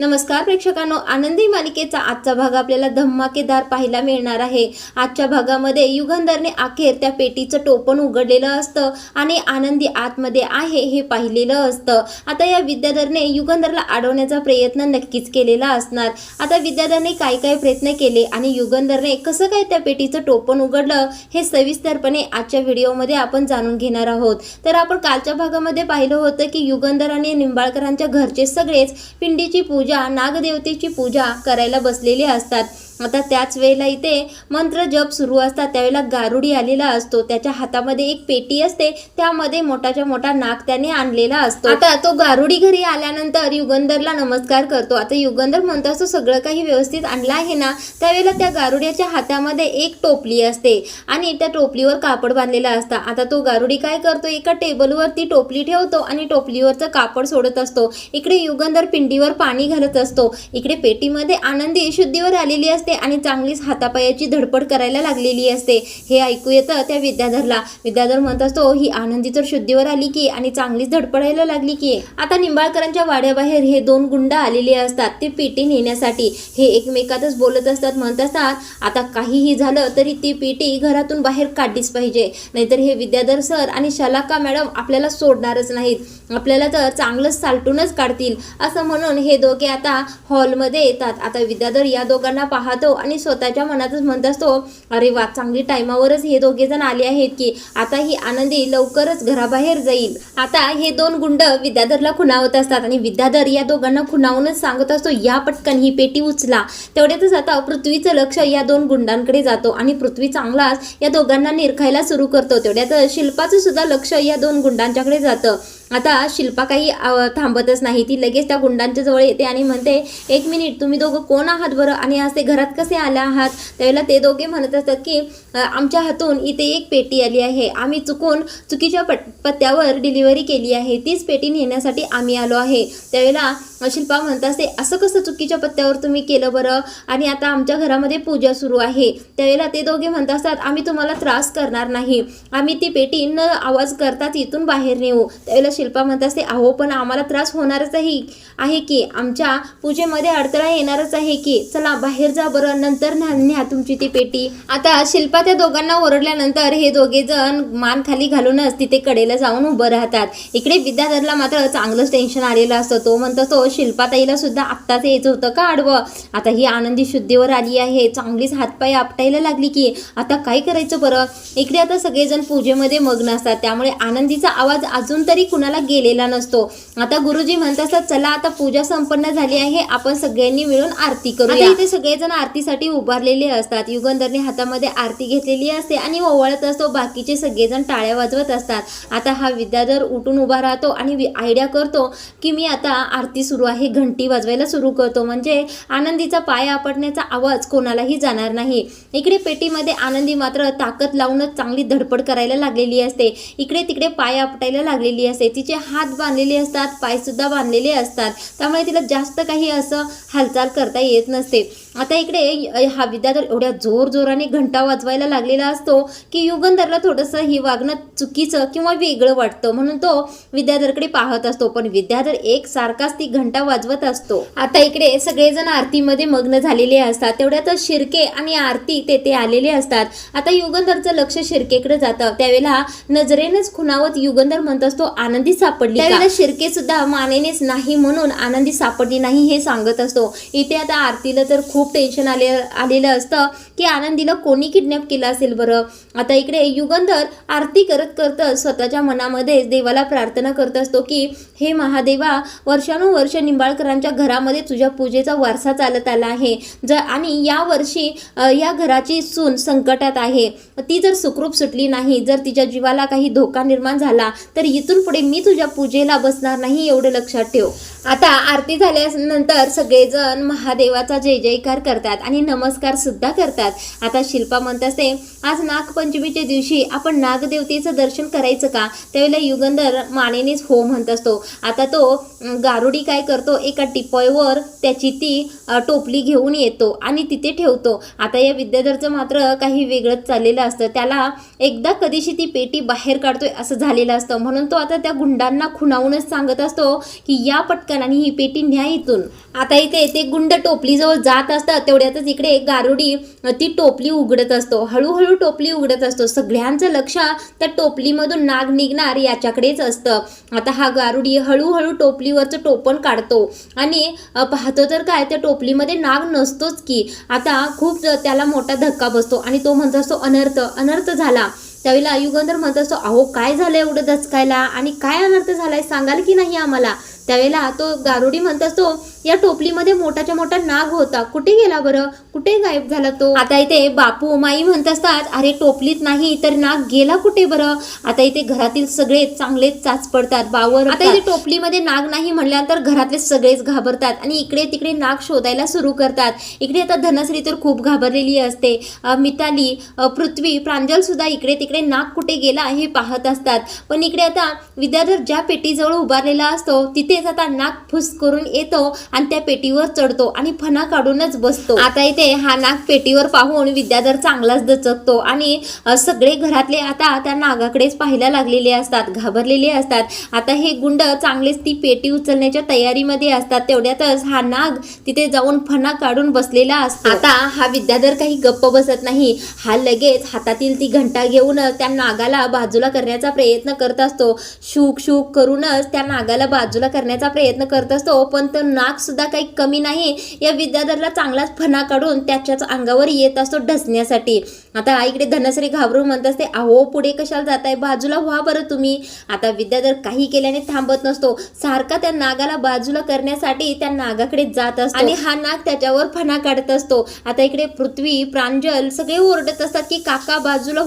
नमस्कार प्रेक्षकांनो, आनंदी मालिकेचा आजचा भाग आपल्याला धमाकेदार पाहायला मिळणार आहे। आजच्या भागामध्ये युगंधरने अखेर त्या पेटीचं टोपण उघडलेलं असतं आणि आनंदी आतमध्ये आहे हे पाहिलेलं असतं। आता या विद्याधरने युगंधरला अडवण्याचा प्रयत्न नक्कीच केलेला असणार। आता विद्याधरने काय काय प्रयत्न केले आणि युगंधरने कसं काय त्या पेटीचं टोपण उघडलं हे सविस्तरपणे आजच्या व्हिडिओमध्ये आपण जाणून घेणार आहोत। तर आपण कालच्या भागामध्ये पाहिलं होतं की युगंधर आणि निंबाळकरांच्या घरचे सगळेच पिंडीची पूजा नागदेवतेची पूजा करायला बसलेले असतात। आता त्याच वेळेला इथे मंत्र जप सुरू असतात। त्यावेळेला गारुडी आलेला असतो, त्याच्या हातामध्ये एक पेटी असते, त्यामध्ये मोठाच्या मोठा नाग त्याने आणलेला असतो। आता तो गारुडी घरी आल्यानंतर युगंधरला नमस्कार करतो। आता युगंधर म्हणतो असं सगळं काही व्यवस्थित आणलं आहे ना। त्यावेळेला त्या गारुड्याच्या हातामध्ये एक टोपली असते आणि त्या टोपलीवर कापड बांधलेला असतं। आता तो गारुडी काय करतो, एका टेबलवर ती टोपली ठेवतो आणि टोपलीवरचं कापड सोडत असतो। इकडे युगंधर पिंडीवर पाणी घालत असतो। इकडे पेटीमध्ये आनंदी शुद्धीवर आलेली असते आणि चांगलीच हातापायाची धडपड करायला लागलेली असते। हे ऐकू येतं त्या विद्याधरला। विद्याधर म्हणत असतो, ही आनंदी तर शुद्धीवर आली की आणि चांगलीच धडपडायला लागली की। आता निंबाळकरांच्या वाड्याबाहेर हे दोन गुंड आलेले असतात, ते पेटी नेण्यासाठी। हे एकमेकातच बोलत असतात, म्हणत असतात आता काहीही झालं तरी ती पेटी घरातून बाहेर काढलीच पाहिजे, नाहीतर हे विद्याधर सर आणि शलाका मॅडम आपल्याला सोडणारच नाहीत, आपल्याला तर चांगलंच सालटूनच काढतील, असं म्हणून हे दोघे आता हॉलमध्ये येतात। आता विद्याधर या दोघांना पाहतो आणि स्वतःच्या मनातच म्हणत असतो, अरे वा, चांगली टाइमावरच हे दोघे जण आले आहेत की आता ही आनंदी लवकरच घराबाहेर जाईल। आता हे दोन गुंड विद्याधरला खुणावत असतात आणि विद्याधर या दोघांना खुणावूनच सांगत असतो, या पटकन ही पेटी उचला। तेवढ्यातच आता पृथ्वीचं लक्ष या दोन गुंडांकडे जातो आणि पृथ्वी चांगलाच या दोघांना निरखायला सुरू करतो। तेवढ्यात शिल्पाचं सुद्धा लक्ष या दोन गुंडांच्याकडे जातं। आता शिल्पा काही थांबतच नाही, ती लगेच त्या गुंडांच्या जवळ येते आणि म्हणते, एक मिनिट, तुम्ही दोघं कोण आहात बरं आणि असे घरात कसे आले आहात? त्यावेळेला ते दोघे म्हणत असतात की आमच्या हातून इथे एक पेटी आली आहे, आम्ही चुकीच्या पत्त्यावर डिलिव्हरी केली आहे, तीच पेटी नेण्यासाठी आम्ही आलो आहे। त्यावेळेला शिल्पा म्हणत असते, असं कसं चुकीच्या पत्त्यावर तुम्ही केलं बरं? आणि आता आमच्या घरामध्ये पूजा सुरू आहे। त्यावेळेला ते दोघे म्हणत असतात, आम्ही तुम्हाला त्रास करणार नाही, आम्ही ती पेटी न आवाज करताच इथून बाहेर नेऊ। त्यावेळेला शिल्पा म्हणत असते, अहो पण आम्हाला त्रास होणारच आहे की, आमच्या पूजेमध्ये अडथळा येणारच आहे की, चला बाहेर जा बरं, नंतर न्या तुमची ती पेटी। आता शिल्पा त्या दोघांना ओरडल्यानंतर हे दोघे जण मान खाली घालूनच तिथे कडेला जाऊन उभं राहतात। इकडे विद्याधरला मात्र चांगलंच टेन्शन आलेलं असतं। तो म्हणतो, तो शिल्पाताईला सुद्धा आत्ताच यायचं होतं का आडवं? आता ही आनंदी शुद्धीवर आली आहे, चांगलीच हातपाय आपटायला लागली की आता काय करायचं बरं? इकडे आता सगळेजण पूजेमध्ये मग्न असतात, त्यामुळे आनंदीचा आवाज अजून तरी कुणाला गेलेला नसतो। आता गुरुजी म्हणत असतात, चला आता पूजा संपन्न झाली आहे, आपण सगळ्यांनी मिळून आरती करूया। इथे सगळेजण आरतीसाठी उभारलेले असतात। युगंधरने हातामध्ये आरती घेतलेली असते आणि ओवाळत असतो, बाकीचे सगळेजण टाळ्या वाजवत असतात। आता हा विद्याधर उठून उभा राहतो आणि आयडिया करतो की मी आता आरती सुरू आहे, घंटी वाजवायला सुरू करतो, म्हणजे आनंदीचा पाय आपटण्याचा आवाज कोणालाही जाणार नाही। इकडे पेटीमध्ये आनंदी मात्र ताकद लावूनच चांगली धडपड करायला लागलेली असते। इकडे तिकडे पाय आपटायला लागलेली असते, तिचे हात बांधलेले असतात, पाय सुद्धा बांधलेले असतात, त्यामुळे तिला जास्त काही असं हालचाल करता येत नसते। आता इकडे हा विद्याधर एवढ्या जोराने घंटा वाजवायला लागलेला असतो की युगंधरला थोडंसं ही वागणं चुकीचं किंवा वेगळं वाटतं, म्हणून तो विद्याधरकडे पाहत असतो, पण विद्याधर एक सारखाच ती घंटा वाजवत असतो। आता इकडे सगळेजण आरतीमध्ये मग्न झालेले असतात। तेवढ्यातच शिर्के आणि आरती तेथे आलेले असतात। आता युगंधरचं लक्ष शिर्केकडे जातं। त्यावेळेला नजरेनच खुणावत युगंधर म्हणत असतो, आनंदी सापडली? त्यावेळेला शिर्के सुद्धा मानेनेच नाही म्हणून आनंदी सापडली नाही हे सांगत असतो। इथे आता आरतीला तर खूप टेन्शन आलेलं असतं की आनंदीला कोणी किडनॅप केलं असेल बरं। आता इकडे युगंधर आरती करत करत स्वतःच्या मनामध्ये देवाला प्रार्थना करत असतो की हे महादेवा, वर्षानुवर्ष निंबाळकरांच्या घरामध्ये तुझ्या पूजेचा वारसा चालत आला आहे, आणि या वर्षी या घराची सून संकटात आहे, ती जर सुखरूप सुटली नाही, जर तिच्या जीवाला काही धोका निर्माण झाला तर इथून पुढे मी तुझ्या पूजेला बसणार नाही, एवढं लक्षात ठेव। आता आरती झाल्यानंतर सगळेजण महादेवाचा जय जयकार करतात आणि नमस्कार सुद्धा करतात। आता शिल्पा म्हणत असते, आज नागपंचमीच्या दिवशी आपण नागदेवतेचं दर्शन करायचं का? त्यावेळेला युगंधर मानेनेच हो म्हणत असतो। आता तो गारुडी काय करतो, एका टिपॉयवर त्याची ती टोपली घेऊन येतो आणि तिथे ठेवतो। आता या विद्याधरचं मात्र काही वेगळंच चाललेलं असतं, त्याला एकदा कधीशी ती पेटी बाहेर काढतोय असं झालेलं असतं, म्हणून तो आता त्या गुंडांना खुणावूनच सांगत असतो की या पटकन पटकन आणि ही पेटी न्या इथून. आता इथे ते गुंड टोपलीजवळ जात असतात तेवढ्यातच इकडे गारुडी ती टोपली उघडत असतो. हळूहळू टोपली उघडत असतो. सगळ्यांचं लक्ष त्या टोपलीमधून नाग निघणार याच्याकडेच असतं. आता हा गारुडी हळूहळू टोपलीवरचं टोपण काढतो आणि पाहतो तर काय त्या टोपलीमध्ये नाग नसतोच की. आता खूप त्याला मोठा धक्का बसतो आणि तो म्हणत असतो अनर्थ झाला. त्यावेळेला युगंधर म्हणत असतो अहो काय झालं एवढं दचकायला आणि काय अनर्थ झालाय सांगाल की नाही आम्हाला. त्यावेळेला तो गारुडी म्हणत असतो या टोपलीमध्ये मोठाच्या मोठा नाग होता, कुठे गेला बरं, कुठे गायब झाला तो. आता इथे बापू माई म्हणत असतात अरे टोपलीत नाही तर नाग गेला कुठे बरं. आता इथे घरातील सगळे चांगलेच चाच पडतात बावर. आता इथे टोपलीमध्ये नाग नाही म्हणल्यानंतर घरातले सगळेच घाबरतात आणि इकडे तिकडे नाग शोधायला सुरू करतात. इकडे आता धनश्री तर खूप घाबरलेली असते. मिताली, पृथ्वी, प्रांजल सुद्धा इकडे तिकडे नाग कुठे गेला हे पाहत असतात. पण इकडे आता विद्याधर ज्या पेटीजवळ उभारलेला असतो तिथेच आता नाग फुस करून येतो आणि त्या पेटीवर चढतो आणि फणा काढूनच बसतो. आता इथे हा नाग पेटीवर पाहून विद्याधर चांगलाच दचकतो आणि सगळे घरातले आता त्या नागाकडेच पाहायला लागलेले असतात, घाबरलेले असतात. आता हे गुंड चांगलेच ती पेटी उचलण्याच्या तयारीमध्ये असतात. तेवढ्यातच हा नाग तिथे जाऊन फणा काढून बसलेला असतो. आता हा विद्याधर काही गप्प बसत नाही. हा लगेच हातातील ती घंटा घेऊन त्या नागाला बाजूला करण्याचा प्रयत्न करत असतो. शूक शूक करूनच त्या नागाला बाजूला करण्याचा प्रयत्न करत असतो. पण तो नाग सुद्धा काही कमी नाही. या विद्याधरला चांगलाच फणा काढून त्याच्याच अंगावर येत असतो ढसण्यासाठी. आता इकडे धनश्री घाबरून म्हणत असते अहो पुढे कशाला जाताय, बाजूला व्हा बरं तुम्ही. आता विद्याधर काही केल्याने थांबत नसतो. सारखा त्या नागाला बाजूला करण्यासाठी त्या नागाकडे जात असतो आणि हा नाग त्याच्यावर फणा काढत असतो. आता इकडे पृथ्वी, प्रांजल सगळे ओरडत असतात की काका बाजूला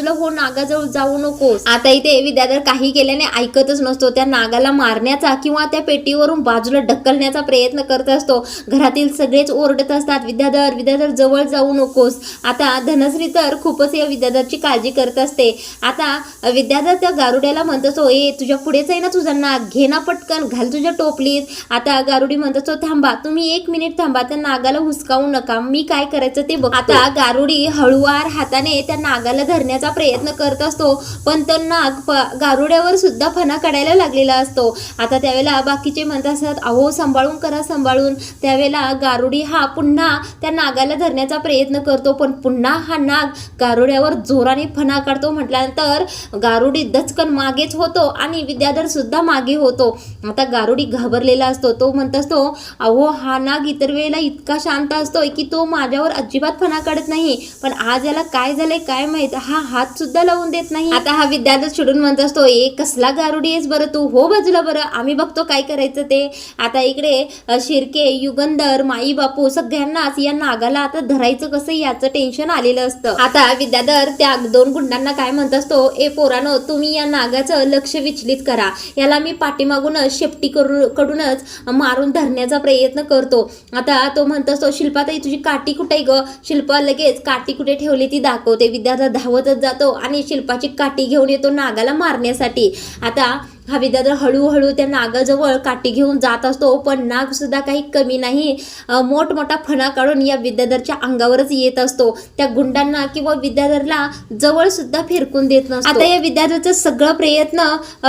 हो, नागाजवळ जाऊ नकोस. आता इथे विद्याधर काही केल्याने ऐकतच नसतो. त्या नागाला मारण्याचा किंवा त्या पेटीवरून बाजूला ढकलण्याचा प्रयत्न करत असतो. घरातील सगळेच ओरडत असतात विद्याधर जवळ जाऊ नकोस. आता धनश्री तर खूपच या विद्याधरची काळजी करत असते. आता विद्याधर त्या गारुड्याला म्हणत असतो ए तुझ्या पुढेच आहे ना तुझा नाग, घे ना पटकन, घाल तुझ्या टोपलीत. आता गारुडी म्हणत असतो थांबा, तुम्ही 1 मिनिट थांबा, त्या नागाला हुसकावू नका, मी काय करायचं ते बघ. आता गारुडी हळूवार हाताने त्या नागाला धरण्याचा प्रयत्न करत असतो. पण तो नाग गारुड्यावर सुद्धा फणा काढायला लागलेला असतो. आता त्यावेळेला बाकीचे म्हणत असतात अहो सांभाळून करा, सांभाळून. त्यावेळेला गारुडी हा पुन्हा त्या नागाला धरण्याचा प्रयत्न करतो. पण पुन्हा हा नाग गारुड्यावर जोराने फणा काढतो. म्हटल्यानंतर गारुडी दचकन मागेच होतो आणि विद्याधर सुद्धा मागे होतो. आता गारुडी घाबरलेला असतो. तो म्हणत असतो अहो हा नाग इतर वेळेला इतका शांत असतोय की तो माझ्यावर अजिबात फणा काढत नाही, पण आज याला काय झालंय काय माहित, हा हात सुद्धा लावून देत नाही. आता हा विद्याधर चिडून म्हणत असतो ए कसला गारुडी आहेस बरं तू, हो बाजूला बरं, आम्ही बघतो काय करायचं ते. आता इकडे शिर्के, युगंधर, माई बापू सगळ्यांनाच या नागाला आता धरायचं कसं याचं टेन्शन आलेलं असतं. आता विद्याधर त्या 2 गुंडांना काय म्हणत असतो ए पोरानो तुम्ही या नागाचं लक्ष विचलित करा, याला मी पाठीमागूनच शेपटी कडूनच मारून धरण्याचा प्रयत्न करतो. आता तो म्हणत असतो शिल्पाताई तुझी काठी कुठे ग. शिल्पा लगेच काठी कुठे ठेवली ती दाखवते. विद्याधर धावतच जातो आणि शिल्पाची काठी घेऊन येतो नागाला मारण्यासाठी. आता हा विद्याधर हळूहळू त्या नागाजवळ काठी घेऊन जात असतो. पण नाग सुद्धा काही कमी नाही. मोठमोठा फणा काढून या विद्याधरच्या अंगावरच येत असतो. त्या गुंडांना किंवा विद्याधरला जवळ सुद्धा फिरकून देत नसतो. आता या विद्याधरचा सगळं प्रयत्न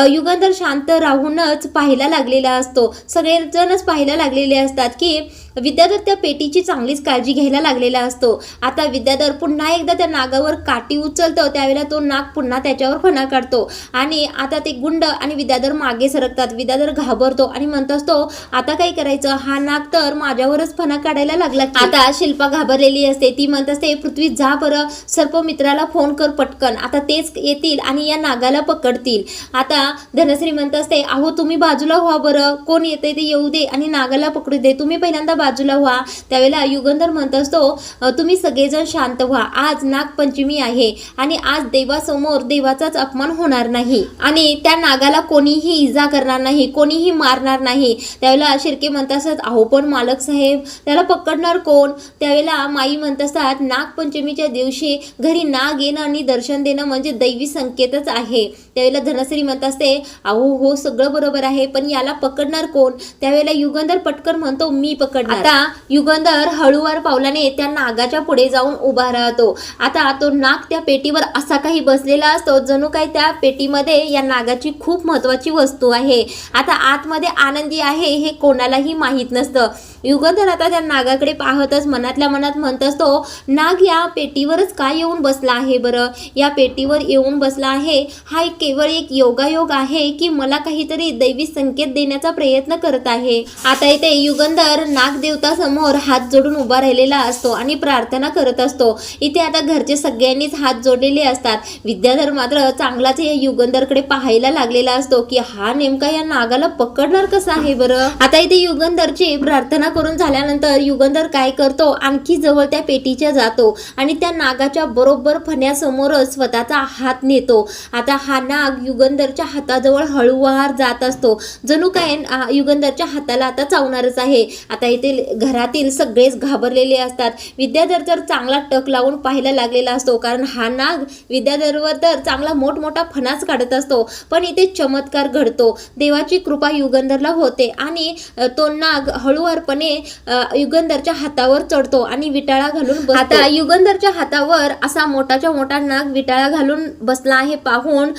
युगंधर शांत राहूनच पाहायला लागलेला असतो. सगळेजणच पाहायला लागलेले असतात की विद्याधर त्या पेटीची चांगलीच काळजी घ्यायला लागलेला असतो. आता विद्याधर पुन्हा एकदा त्या नागावर काठी उचलतो. त्यावेळेला तो नाग पुन्हा त्याच्यावर फणा काढतो आणि आता ते गुंड आणि विद्याधर मागे सरकतात. विद्याधर घाबरतो आणि म्हणत असतो आता काय करायचं, हा नाग तर माझ्यावरच फणा काढायला लागला. आता शिल्पा घाबरलेली असते. ती म्हणत असते पृथ्वी जा बरं, सर्पमित्राला फोन कर पटकन, आता तेच येतील आणि या नागाला पकडतील. आता धनश्री म्हणत असते अहो तुम्ही बाजूला व्हा बरं, कोण येते ते येऊ दे आणि नागाला पकडू दे, तुम्ही पहिल्यांदा बाजूला व्हा. त्यावेळेला युगंधर म्हणत असतो तुम्ही सगळेजण शांत व्हा, आज नागपंचमी आहे आणि आज देवासमोर देवाचाच अपमान होणार नाही आणि त्या नागाला कोणीही इजा करणार नाही, कोणीही मारणार नाही. त्यावेळेला शिर्के म्हणत असतात अहो पण मालक साहेब त्याला पकडणार कोण. त्यावेळेला माई म्हणत असतात नागपंचमीच्या दिवशी घरी नाग येणं आणि दर्शन देणं म्हणजे दैवी संकेतच आहे. त्यावेळेला धनश्री म्हणत असते अहो हो सगळं बरोबर आहे, पण याला पकडणार कोण. त्यावेळेला युगंधर पटकन म्हणतो मी पकडणार. आता युगंधर हळूवार पावलाने त्या नागाच्या पुढे जाऊन उभा राहतो. आता तो नाग त्या पेटीवर असा काही बसलेला असतो जणू काय त्या पेटीमध्ये या नागाची खूप महत्त्वाची महत्त्वाची वस्तू आहे। आता आतमध्ये आनंदी आहे हे कोणालाही माहीत नसतं। युगंधर आता त्या नागाकडे पाहतच मनातल्या मनात म्हणत असतो, नाग या पेटीवरच काय येऊन बसला आहे बरं? या पेटीवर येऊन बसला आहे हा केवळ एक योगायोग आहे की मला काहीतरी दैवी संकेत देण्याचा प्रयत्न करत आहे। आता इथे युगंधर नागदेवता समोर हात जोडून उभा राहिलेला असतो आणि प्रार्थना करत असतो। इथे आता घरचे सगळ्यांनीच हात जोडलेले असतात। विद्याधर मात्र चांगलाच या युगंधरकडे पाहायला लागलेला असतो की हा नेमका या नागाला पकडणार कसा आहे बरं। आता इथे युगंधरची प्रार्थना करून झाल्यानंतर युगंधर काय करतो, आणखी जवळ त्या पेटीच्या जातो आणि त्या नागाच्या बरोबर फण्यासमोरच स्वतःचा हात नेतो। आता हा नाग युगंधरच्या हाताजवळ हळूवार जात असतो, जणू काय युगंधरच्या हाताला आता चावणारच आहे। आता इथे घरातील सगळेच घाबरलेले असतात। विद्याधर तर चांगला टक लावून पाहायला लागलेला असतो, कारण हा नाग विद्याधरवर तर चांगला मोठमोठा फणाच काढत असतो। पण इथे चमत्कार घडतो, देवाची कृपा युगंधरला होते आणि तो नाग हळूवारपणे युगंधरच्या हातावर चढतो आणि विटाळा घालून बसतो। आता युगंधरच्या हातावर असा मोठाच्या मोठा नाग विटाळा घालून बसला आहे पाहून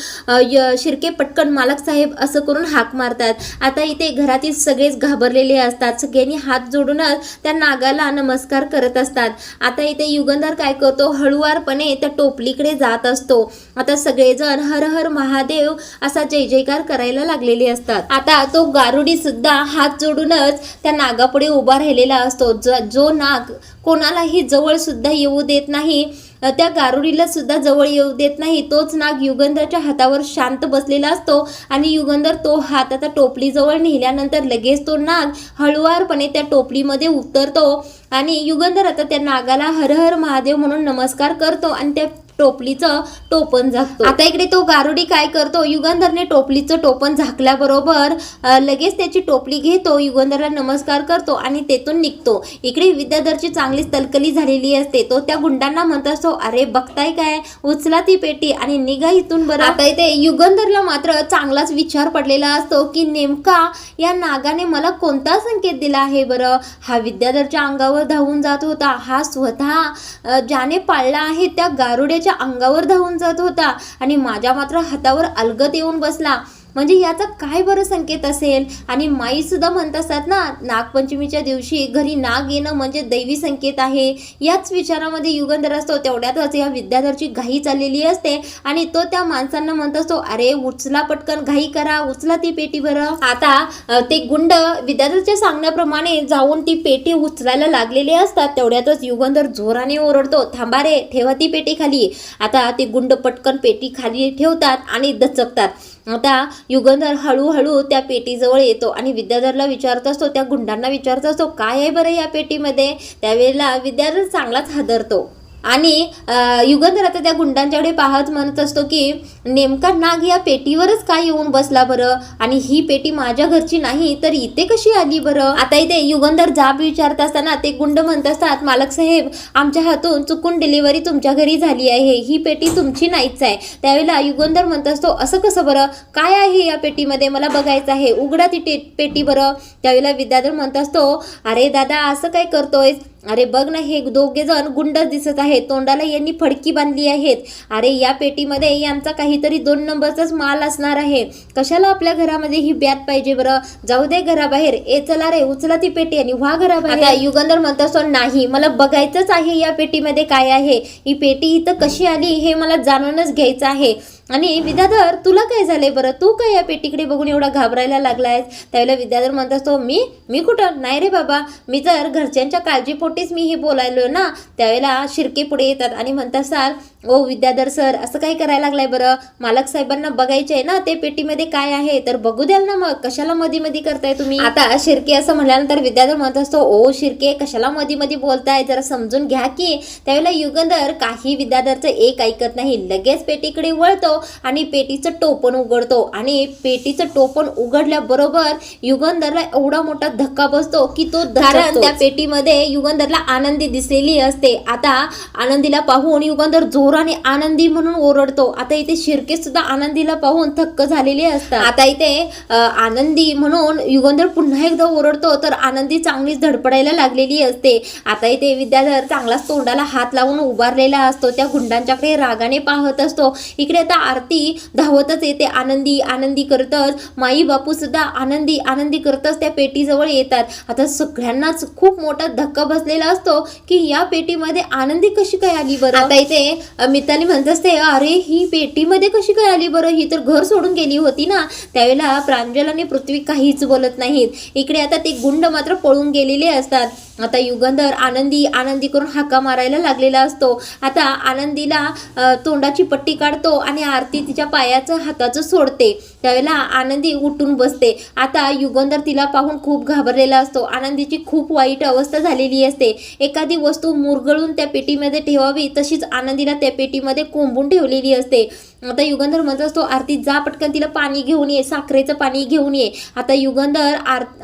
शिर्के पटकन मालक साहेब असं करून हाक मारतात। आता इथे घरातील सगळेच घाबरलेले असतात, सगळ्यांनी हात जोडूनच त्या नागाला नमस्कार करत असतात। आता इथे युगंधर काय करतो, हळूवारपणे त्या टोपलीकडे जात असतो। आता सगळेजण हर हर महादेव असा जय जयकार करायला लागलेले असतात। आता तो गारुडी सुद्धा हात जोडूनच त्या नागापुढे उभा राहिलेला असतो। जो नाग कोणालाही जवळ सुद्धा येऊ देत नाही, त्या गारुडीला सुद्धा जवळ येऊ देत नाही, तोच नाग युगंधरच्या हातावर शांत बसलेला असतो आणि युगंधर तो हात आता टोपलीजवळ नेल्यानंतर लगेच तो नाग हळुवारपणे त्या टोपलीमध्ये उतरतो आणि युगंधर आता त्या नागाला हर हर महादेव म्हणून नमस्कार करतो आणि त्या टोपलीचं टोपण झाकतो। आता इकडे तो गारुडी काय करतो, युगंधरने टोपलीचं टोपण झाकल्याबरोबर लगेच त्याची टोपली घेतो, युगंधरला नमस्कार करतो आणि तेथून निघतो। इकडे विद्याधरची चांगलीच तलकली झालेली असते। तो त्या गुंडांना म्हणत असतो, अरे बघताय काय, उचला ती पेटी आणि निघा इथून बरं। आता इथे युगंधरला मात्र चांगलाच विचार पडलेला असतो की नेमका या नागाने मला कोणता संकेत दिला आहे बरं। हा विद्याधरच्या अंगावर धावून जात होता, हा स्वतः ज्याने पाळला आहे त्या गारुड्याच्या अंगावर धावून जात होता आणि माझ्या मात्र हातावर अलगद येऊन बसला, म्हणजे याचा काय बरं संकेत असेल। आणि माई सुद्धा म्हणत असतात ना, नागपंचमीच्या दिवशी घरी नाग येणं म्हणजे दैवी संकेत आहे। याच विचारामध्ये युगंधर असतो। तेवढ्यातच या विद्याधरची घाई चाललेली असते आणि तो त्या माणसांना म्हणत असतो, अरे उचला पटकन, घाई करा, उचला ती पेटी बरं। आता ते गुंड विद्याधरच्या सांगण्याप्रमाणे जाऊन ती पेटी उचलायला लागलेले असतात। तेवढ्यातच युगंधर जोराने ओरडतो, थांबा रे, ठेवा ती पेटी खाली। आता ते गुंड पटकन पेटी खाली ठेवतात आणि दचकतात। आता युगंधर हळूहळू त्या पेटीजवळ येतो आणि विद्याधरला विचारत असतो, त्या गुंडांना विचारत असतो, काय आहे बरं या पेटीमध्ये। त्यावेळेला विद्याधर चांगलाच हादरतो आणि युगंधर आता त्या गुंडांच्याकडे पाहत म्हणत असतो की नेमका नाग या पेटीवरच काय येऊन बसला बरं, आणि ही पेटी माझ्या घरची नाही तर इथे कशी आली बरं। आता इथे युगंधर जाब विचारत असताना ते गुंड म्हणत असतात, मालक साहेब आमच्या हातून चुकून डिलिव्हरी तुमच्या घरी झाली आहे, ही पेटी तुमची नाहीच आहे। त्यावेळेला युगंधर म्हणत असतो, असं कसं बरं, काय आहे या पेटीमध्ये, मला बघायचं आहे, उघडा ती पेटी बरं। त्यावेळेला विद्याधर म्हणत असतो, अरे दादा असं काय करतोय, अरे बघ ना, हे दोघे जण गुंड दिसत आहेत, तोंडाला यांनी फडकी बांधली आहेत, अरे या पेटीमध्ये यांचा काहीतरी 2 नंबरचाच माल असणार आहे, कशाला आपल्या घरामध्ये ही बॅत पाहिजे बरं, जाऊ दे घराबाहेर, ए चला रे उचला ती पेटी आणि व्हा घराबाहेर। आता युगंधर म्हणत असतो, नाही मला बघायचंच आहे या पेटीमध्ये काय आहे, ही पेटी इथं कशी आली हे मला जाणूनच घ्यायचं आहे। आणि विद्याधर तुला काय झालंय बरं, तू काय या पेटीकडे बघून एवढा घाबरायला लागलायस। त्यावेळेला विद्याधर म्हणत असतो, मी कुठं नाही रे बाबा, मी तर घरच्यांच्या काळजीपोटीच मी हे बोलायलो ना। त्यावेळेला शिर्के पुढे येतात आणि म्हणत असतात, ओ विद्याधर सर असं काय करायला लागलाय बरं, मालक साहेबांना बघायचे आहे ना ते पेटीमध्ये काय आहे, तर बघू द्याल ना, मग कशाला मधी मधी करताय तुम्ही। आता शिर्के असं म्हटल्यानंतर विद्याधर म्हणत असतो, ओ शिर्के कशाला मधी मधी बोलताय, जरा समजून घ्या की। त्यावेळेला युगंधर काही विद्याधरचं एक ऐकत नाही, लगेच पेटीकडे वळतो आणि पेटीचं टोपण उघडतो आणि पेटीचं टोपण उघडल्याबरोबर युगंधरला एवढा मोठा धक्का बसतो की तो, कारण त्या पेटीमध्ये युगंधरला आनंदी दिसलेली असते। आता आनंदीला पाहून युगंधर जोराने आनंदी म्हणून ओरडतो. आता इथे शिर्के सुद्धा आनंदीला पाहून थक्क झालेले असतात. आता इथे आनंदी म्हणून युगंधर पुन्हा एकदा ओरडतो तर आनंदी चांगलीच धडपडायला लागलेली असते. आता इथे विद्याधर चांगलाच तोंडाला हात लावून उभारलेला असतो. त्या गुंडांच्याकडे रागाने पाहत असतो. इकडे आता आरती धावतच येते. आनंदी आनंदी करतच माई बापू सुद्धा आनंदी आनंदी करतच त्या पेटीजवळ येतात. आता सगळ्यांनाच खूप मोठा धक्का बसलेला असतो की या पेटीमध्ये आनंदी कशी काय आली बरं. आता इथे मिताली म्हणत असते, अरे ही पेटीमध्ये कशी काय आली बरं, ही तर घर सोडून गेली होती ना. त्यावेळेला प्रांजल आणि पृथ्वी काहीच बोलत नाहीत. इकडे आता ते गुंड मात्र पळून गेलेले असतात. आता युगंधर आनंदी आनंदी करून हाका मारायला लागलेला असतो. आता आनंदीला तोंडाची पट्टी काढतो आणि आरती तिच्या पायाचं हाताचं सोडते. त्यावेळेला आनंदी उठून बसते. आता युगंधर तिला पाहून खूप घाबरलेला असतो. आनंदीची खूप वाईट अवस्था झालेली असते. एखादी वस्तू मुरगळून त्या पेटीमध्ये ठेवावी तशीच आनंदीला त्या पेटीमध्ये कोंबून ठेवलेली असते. आता युगंधर म्हणत असतो, आरती जा पटकन तिला पाणी घेऊन ये, साखरेचं पाणी घेऊन ये. आता युगंधर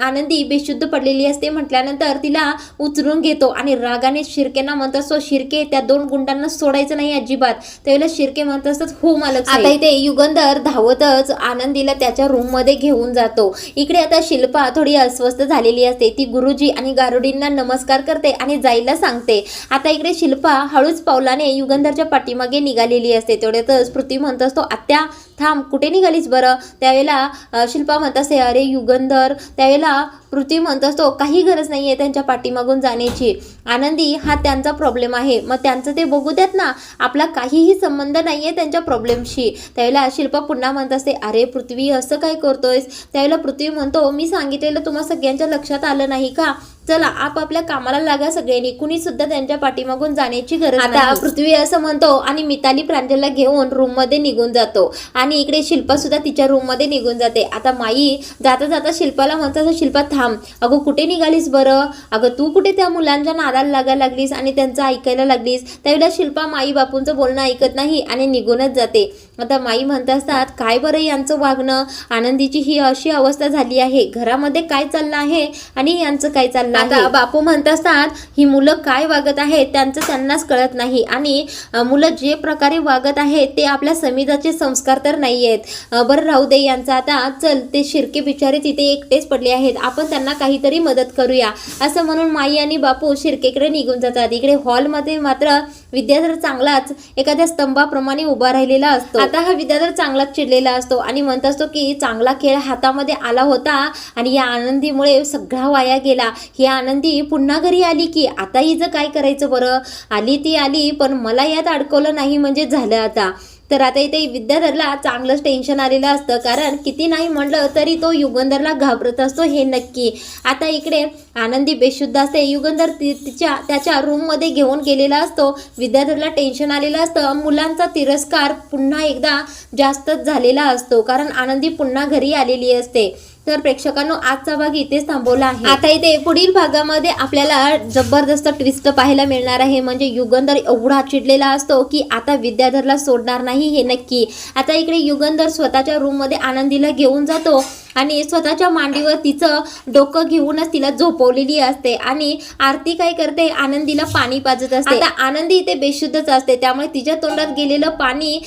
आनंदी बेशुद्ध पडलेली असते म्हटल्यानंतर तिला उचलून घेतो आणि रागाने शिर्केंना म्हणत असतो, शिर्के त्या 2 गुंडांना सोडायचं नाही अजिबात. त्यावेळेला शिर्के म्हणत असतात, हो मालक. आता इथे युगंधर धावतच आनंदीला त्याच्या रूम मध्ये घेऊन जातो. इकडे आता शिल्पा थोडी अस्वस्थ झालेली असते. ती गुरुजी आणि गारुडींना नमस्कार करते आणि जायला सांगते. आता इकडे शिल्पा हळूच पावलाने युगंधरच्या पाठीमागे निघालेली असते. तेवढ्यातच पृथ्वी म्हणत असतो, आत्या थांब, कुठे निघालीस बरं. त्यावेळेला शिल्पा म्हणत असते, अरे युगंधर. त्यावेळेला पृथ्वी म्हणत असतो, काही गरज नाही आहे त्यांच्या पाठीमागून जाण्याची. आनंदी हा त्यांचा प्रॉब्लेम आहे, मग त्यांचं ते बघू द्यात ना, आपला काहीही संबंध नाही आहे त्यांच्या प्रॉब्लेमशी. त्यावेळेला शिल्पा पुन्हा म्हणत असते, अरे पृथ्वी असं काय करतोयस. त्यावेळेला पृथ्वी म्हणतो, मी सांगितलेलं तुम्हा सगळ्यांच्या लक्षात आलं नाही का. चला आपापल्या कामाला लागा सगळ्यांनी, कुणी सुद्धा त्यांच्या पाठीमागून जाण्याची गरज नाही. आता पृथ्वी असं म्हणतो आणि मिताली प्रांजलला घेऊन रूम मध्ये निघून जातो आणि इकडे शिल्पा सुद्धा तिच्या रूम मध्ये निघून जाते. आता माई जाता जाता शिल्पाला म्हणतात, शिल्पा थांब, अगं कुठे निघालीस बरं. अगं तू कुठे त्या मुलांच्या नादाला लागायला लागलीस आणि त्यांचं ऐकायला लागलीस. त्यावेळेला शिल्पा माई बापूंचं बोलणं ऐकत नाही आणि निघूनच जाते. आता माई म्हणत असतात, काय बरं यांचं वागणं, आनंदीची ही अशी अवस्था झाली आहे, घरामध्ये काय चाललं आहे आणि यांचं काय चाललं. आता बापू म्हणत असतात, ही मुलं काय वागत आहेत त्यांचं त्यांनाच कळत नाही आणि मुलं जे प्रकारे वागत आहेत ते आपल्या समाजाचे संस्कार तर नाही आहेत. बरं राहू दे यांचं. आता चल, ते शिर्के बिचारे तिथे एकटेच पडले आहेत, आपण त्यांना काहीतरी मदत करूया. असं म्हणून माई आणि बापू शिर्केकडे निघून जातात. इकडे हॉलमध्ये मात्र विद्याधर चांगलाच एखाद्या स्तंभाप्रमाणे उभा राहिलेला असतो. आता हा विद्याधर चांगलाच चिडलेला असतो आणि म्हणत असतो की चांगला खेळ हातामध्ये आला होता आणि या आनंदीमुळे सगळा वाया गेला. ही आनंदी पुन्हा घरी आली की आता हिचं काय करायचं बरं. आली ती आली, पण मला यात अडकवलं नाही म्हणजे झालं आता. तर आता इथे विद्याधरला चांगलंच टेन्शन आलेलं असतं, कारण किती नाही म्हणलं तरी तो युगंधरला घाबरत असतो हे नक्की. आता इकडे आनंदी बेशुद्ध असते. युगंधर त्याच्या रूममध्ये घेऊन गेलेला असतो. विद्याधरला टेन्शन आलेलं असतं. मुलांचा तिरस्कार पुन्हा एकदा जास्तच झालेला असतो, कारण आनंदी पुन्हा घरी आलेली असते. तर प्रेक्षकांनो, आजचा भाग इथेच थांबवला आहे. आता इथे पुढील भागामध्ये आपल्याला जबरदस्त ट्विस्ट पाहायला मिळणार आहे. म्हणजे युगंधर एवढा चिडलेला असतो की आता विद्याधरला सोडणार नाही हे नक्की. आता इकडे युगंधर स्वतःच्या रूममध्ये आनंदीला घेऊन जातो आणि स्वतःच्या मांडीवर तिचं डोकं घेऊनच तिला झोपवलेली असते आणि आरती काय करते, आनंदीला पाणी पाजत असते. आता आनंदी इथे बेशुद्धच असते, त्यामुळे तिच्या तोंडात गेलेलं पाणी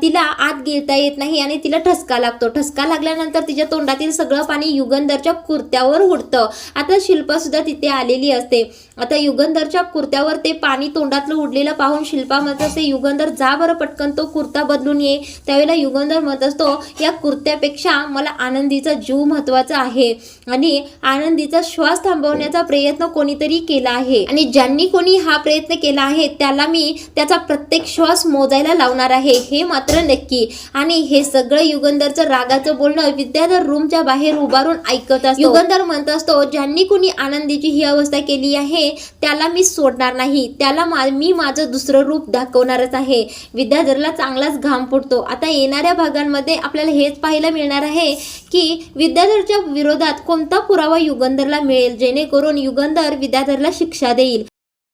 तिला आत गिळता येत नाही आणि तिला ठसका लागतो. ठसका लागल्यानंतर तिच्या तोंडातील सगळं पाणी युगंधरच्या कुर्त्यावर उडतं. आता शिल्पा सुद्धा तिथे आलेली असते. आता युगंधरच्या कुर्त्यावर ते पाणी तोंडातलं उडलेलं पाहून शिल्पा म्हणत असते, युगंधर जा बरं पटकन तो कुर्ता बदलून ये. त्यावेळेला युगंधर म्हणत असतो, या कुर्त्यापेक्षा मला आनंदीचा जीव महत्वाचा आहे आणि आनंदीचा श्वास थांबवण्याचा प्रयत्न कोणीतरी केला आहे आणि ज्यांनी कोणी हा प्रयत्न केला आहे त्याला मी त्याचा प्रत्येक श्वास मोजायला लावणार आहे, हे मात्र नक्की. आणि हे सगळं युगंधरचं रागाचं बोलणं विद्याधर रूमच्या बाहेर उभारून ऐकत असतो. युगंधर म्हणत असतो, ज्यांनी कोणी आनंदीची ही अवस्था केली आहे त्याला मी सोडणार नाही, त्याला मी माझं दुसरं रूप दाखवणारच आहे. विद्याधरला चांगलाच घाम फुटतो. आता येणाऱ्या भागांमध्ये आपल्याला हेच पाहायला मिळणार आहे की विद्याधरच्या विरोधात कोणता पुरावा युगंधरला मिळेल जेणेकरून युगंधर विद्याधरला शिक्षा देईल.